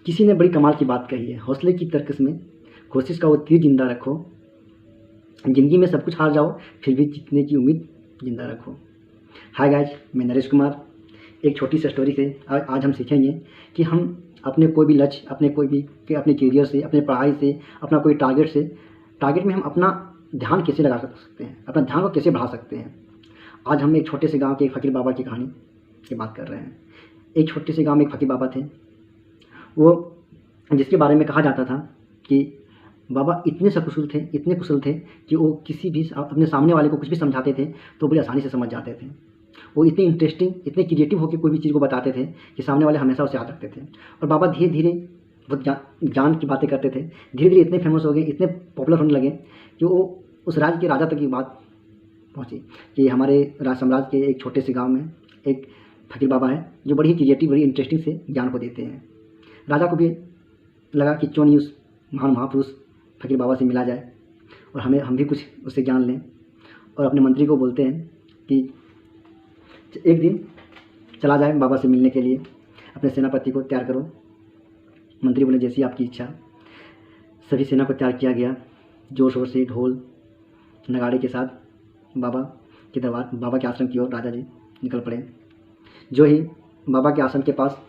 किसी ने बड़ी कमाल की बात कही है, हौसले की तरकस में कोशिश का वो तीर जिंदा रखो, ज़िंदगी में सब कुछ हार जाओ फिर भी जीतने की उम्मीद जिंदा रखो। हाय गाइज, मैं नरेश कुमार। एक छोटी सी स्टोरी से आज हम सीखेंगे कि हम अपने कोई भी लक्ष्य, अपने करियर से, अपने पढ़ाई से, अपना कोई टारगेट में हम अपना ध्यान कैसे लगा सकते हैं, अपना ध्यान को कैसे बढ़ा सकते हैं। आज हम एक छोटे से गांव के एक फ़कीर बाबा की कहानी की बात कर रहे हैं। एक छोटे से गांव में एक फ़कीर बाबा थे, वो जिसके बारे में कहा जाता था कि बाबा इतने कुशल थे कि वो किसी भी अपने सामने वाले को कुछ भी समझाते थे तो बड़ी आसानी से समझ जाते थे। वो इतने इंटरेस्टिंग, इतने क्रिएटिव होकर कोई भी चीज़ को बताते थे कि सामने वाले हमेशा उसे याद रखते थे। और बाबा धीरे धीरे बहुत ज्ञान की बातें करते थे। धीरे धीरे इतने फेमस हो गए, इतने पॉपुलर होने लगे कि वो उस राज्य के राजा तक की बात पहुँची कि हमारे राज साम्राज्य के एक छोटे से गाँव में एक फ़कीर बाबा है जो बड़ी ही क्रिएटिव, बड़ी इंटरेस्टिंग से ज्ञान को देते हैं। राजा को भी लगा कि क्यों नहीं उस महान महापुरुष फ़कीर बाबा से मिला जाए और हम भी कुछ उससे ज्ञान लें। और अपने मंत्री को बोलते हैं कि एक दिन चला जाए बाबा से मिलने के लिए, अपने सेनापति को तैयार करो। मंत्री बोले जैसी आपकी इच्छा। सभी सेना को तैयार किया गया, जोर शोर से ढोल नगाड़े के साथ बाबा के आश्रम की ओर राजा जी निकल पड़े। जो ही बाबा के आश्रम के पास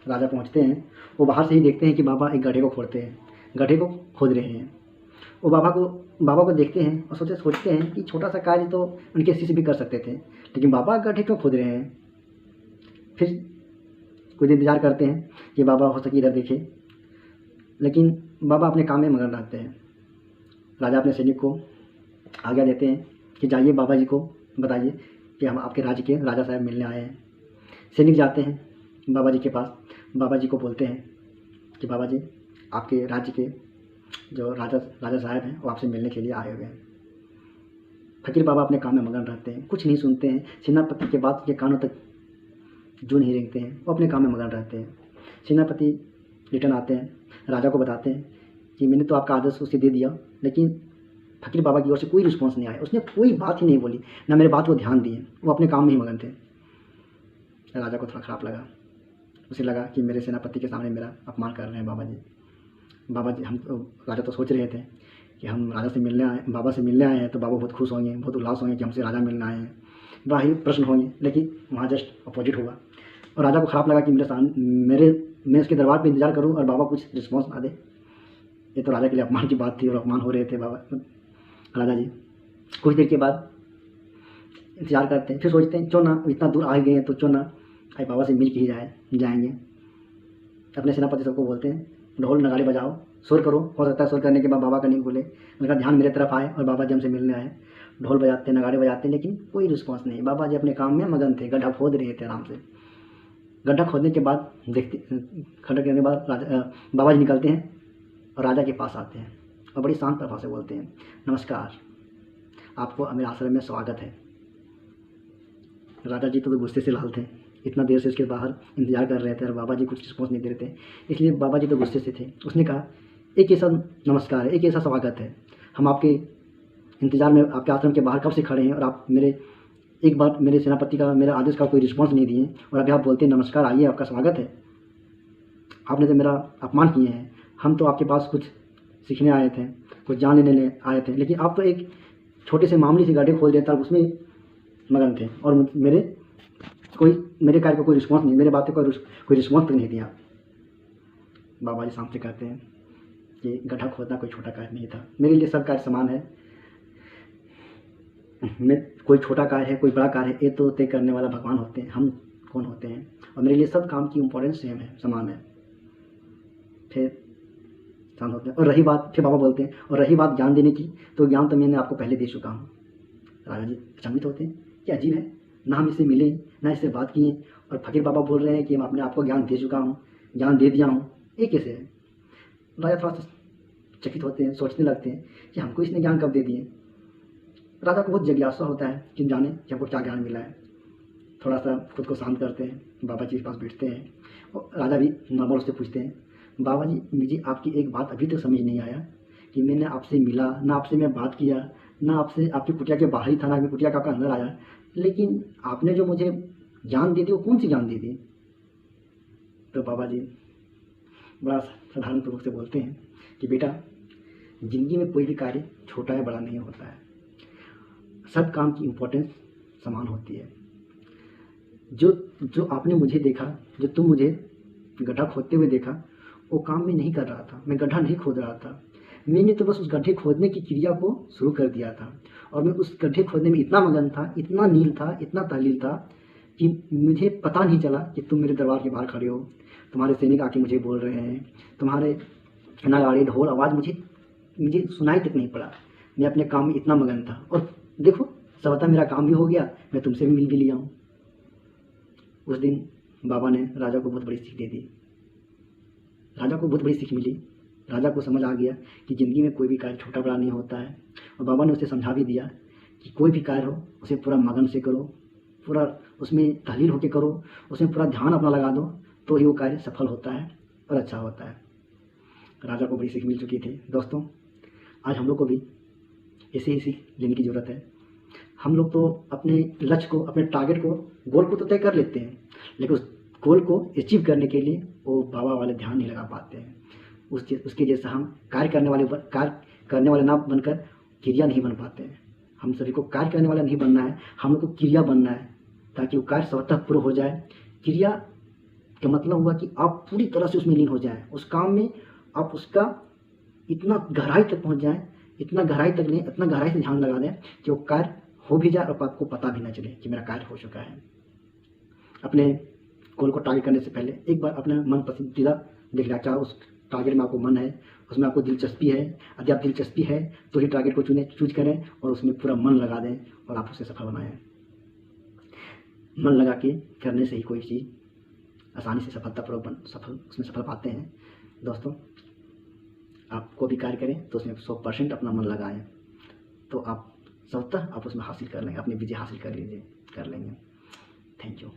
राजा पहुंचते हैं, वो बाहर से ही देखते हैं कि बाबा एक गड्ढे को खोद रहे हैं। वो बाबा को देखते हैं और सोचते हैं कि छोटा सा कार्य तो उनके शिष्य भी कर सकते थे, लेकिन बाबा गड्ढे क्यों खोद रहे हैं। फिर कुछ इंतजार करते हैं कि बाबा हो सके इधर देखे, लेकिन बाबा अपने काम में मगन रहते हैं। राजा अपने सैनिक को आज्ञा देते हैं कि जाइए बाबा जी को बताइए कि हम आपके राज्य के राजा साहब मिलने आए हैं। सैनिक जाते हैं बाबा जी के पास, बाबा जी को बोलते हैं कि बाबा जी आपके राज्य के जो राजा साहब हैं वो आपसे मिलने के लिए आए हुए हैं। फ़कीर बाबा अपने काम में मगन रहते हैं, कुछ नहीं सुनते हैं। सेनापति के बात के कानों तक जू नहीं रेंगते हैं, वो अपने काम में मगन रहते हैं। सेनापति रिटर्न आते हैं, राजा को बताते हैं कि मैंने तो आपका आदेश उसे दे दिया, लेकिन फ़कीर बाबा की ओर से कोई रिस्पॉन्स नहीं आया। उसने कोई बात ही नहीं बोली, ना मेरे बात को ध्यान दिए, वो अपने काम में ही मगन थे। राजा को थोड़ा ख़राब लगा। उसे लगा कि मेरे सेनापति के सामने मेरा अपमान कर रहे हैं बाबा जी। राजा तो सोच रहे थे कि हम बाबा से मिलने आए हैं तो बाबा बहुत खुश होंगे, बहुत उल्लास होंगे कि हमसे राजा मिलने आए हैं, बड़ा ही प्रश्न होंगे। लेकिन वहाँ जस्ट अपोजिट हुआ और राजा को ख़राब लगा कि मैं उसके दरबार पे इंतज़ार करूँ और बाबा कुछ रिस्पॉन्स ना दे। ये तो राजा के लिए अपमान की बात थी और अपमान हो रहे थे राजा जी। कुछ देर के बाद इंतज़ार करते हैं, फिर सोचते हैं क्यों ना, इतना दूर आ गए हैं तो क्यों ना बाबा से मिल के ही जाएंगे। अपने सेनापति सबको बोलते हैं ढोल नगाड़े बजाओ, शोर करो। हो सकता है शोर करने के बाद बाबा का नहीं बोले, उनका ध्यान मेरे तरफ आए और बाबा जी हमसे मिलने आए। ढोल बजाते हैं, नगाड़े बजाते हैं, लेकिन कोई रिस्पॉन्स नहीं। बाबा जी अपने काम में मगन थे, गड्ढा खोद रहे थे आराम से। गड्ढा खोदने के बाद बाबा जी निकलते हैं और राजा के पास आते हैं और बड़ी शांत प्रभाव से बोलते हैं, नमस्कार, आपको मेरे आश्रम में स्वागत है। राजा जी तो गुस्से से लाल थे, इतना देर से उसके बाहर इंतजार कर रहे थे और बाबा जी कुछ रिस्पॉन्स नहीं दे रहे थे, इसलिए बाबा जी तो गुस्से से थे। उसने कहा, एक ऐसा नमस्कार है, एक ऐसा स्वागत है, हम आपके इंतज़ार में आपके आश्रम के बाहर कब से खड़े हैं और आप एक बार मेरे सेनापति का, मेरे आदेश का कोई रिस्पॉन्स नहीं दिए और अभी आप बोलते हैं नमस्कार, आइए आपका स्वागत है। आपने तो मेरा अपमान किए हैं। हम तो आपके पास कुछ सीखने आए थे, कुछ जान लेने आए थे, लेकिन आप तो एक छोटे से मामूली सी गड्ढे खोल देता उसमें मगन थे और मेरे कार्य को कोई रिस्पॉन्स नहीं, मेरे बातें कोई रिस्पॉन्स तक नहीं दिया। बाबा जी शांत से कहते हैं कि गड्ढा खोदना कोई छोटा कार्य नहीं था, मेरे लिए सब कार्य समान है। कोई छोटा कार्य है, कोई बड़ा कार्य है, ये तो तय करने वाला भगवान होते हैं, हम कौन होते हैं। और मेरे लिए सब काम की इम्पोर्टेंस सेम है, समान है। फिर शांत होते हैं और फिर बाबा बोलते हैं, और रही बात ज्ञान देने की, तो ज्ञान तो मैंने आपको पहले दे चुका हूँ। राजा जी अचंभित होते हैं, क्या अजीब है, ना हम इससे मिले, ना इससे बात किए, और फ़कीर बाबा बोल रहे हैं कि मैं आपको ज्ञान दे चुका हूँ, ज्ञान दे दिया हूँ, ये कैसे है। राजा थोड़ा सा चकित होते हैं, सोचने लगते हैं कि हमको इसने ज्ञान कब दे दिए। राजा को बहुत जिज्ञासा होता है कि जाने कि हमको क्या ज्ञान मिला है। थोड़ा सा खुद को शांत करते हैं, बाबा जी के पास बैठते हैं और राजा भी नॉर्मल से पूछते हैं, बाबा जी मुझे आपकी एक बात अभी तक समझ नहीं आया कि मैंने आपसे मिला, ना आपसे मैं बात किया, ना आपसे आपकी कुटिया के बाहर ही था, ना आपकी कुटिया का आपका अंदर आया, लेकिन आपने जो मुझे ज्ञान दे दी वो कौन सी ज्ञान दे दी। तो बाबा जी बड़ा साधारण रूप से बोलते हैं कि बेटा, ज़िंदगी में कोई भी कार्य छोटा या बड़ा नहीं होता है, सब काम की इम्पोर्टेंस समान होती है। जो जो आपने मुझे देखा, जो तुम मुझे गड्ढा खोदते हुए देखा, वो काम मैं नहीं कर रहा था, मैं गड्ढा नहीं खोद रहा था। मैंने तो बस उस गड्ढे खोदने की क्रिया को शुरू कर दिया था और मैं उस गड्ढे खोदने में इतना मगन था, इतना नील था, इतना तल्लीन था कि मुझे पता नहीं चला कि तुम मेरे दरबार के बाहर खड़े हो, तुम्हारे सैनिक आके मुझे बोल रहे हैं, तुम्हारे नगाड़े ढोल आवाज़ मुझे सुनाई तक नहीं पड़ा। मैं अपने काम में इतना मगन था और देखो सबता मेरा काम भी हो गया, मैं तुमसे भी मिल भी लिया हूँ। उस दिन बाबा ने राजा को बहुत बड़ी सीख दे दी। राजा को बहुत बड़ी सीख मिली। राजा को समझ आ गया कि ज़िंदगी में कोई भी कार्य छोटा बड़ा नहीं होता है और बाबा ने उसे समझा भी दिया कि कोई भी कार्य हो उसे पूरा मगन से करो, पूरा उसमें तल्लीन होकर करो, उसमें पूरा ध्यान अपना लगा दो, तो ही वो कार्य सफल होता है और अच्छा होता है। राजा को बड़ी सीख मिल चुकी थी। दोस्तों, आज हम लोग को भी ऐसे ही सीख लेने की ज़रूरत है। हम लोग तो अपने लक्ष्य को, अपने टारगेट को, गोल को तो तय कर लेते हैं, लेकिन उस गोल को अचीव करने के लिए वो बाबा वाले ध्यान नहीं लगा पाते हैं। उसके जैसा हम कार्य करने वाले ना बनकर क्रिया नहीं बन पाते हैं। हम सभी को कार्य करने वाला नहीं बनना है, हम लोग को क्रिया बनना है, ताकि वो कार्य स्वतः पूर्ण हो जाए। क्रिया का मतलब हुआ कि आप पूरी तरह से उसमें लीन हो जाएं, उस काम में आप उसका इतना गहराई तक पहुंच जाएं, इतना गहराई तक नहीं, इतना गहराई से ध्यान लगा दें कि वो कार्य हो भी जाए और आपको पता भी ना चले कि मेरा कार्य हो चुका है। अपने गोल को टारगेट करने से पहले एक बार अपना मन पसंदीदा देख लिया, क्या उस टारगेट में आपको मन है, उसमें आपको दिलचस्पी है। यदि आप दिलचस्पी है तो ही टारगेट को चूज करें और उसमें पूरा मन लगा दें और आप उसे सफल बनाएं। मन लगा के करने से ही कोई चीज़ आसानी से उसमें सफल पाते हैं। दोस्तों, आप कोई भी कार्य करें तो उसमें 100% अपना मन लगाएं, तो आप स्वतः आप उसमें हासिल कर लेंगे, अपनी विजय हासिल कर लेंगे। Thank you.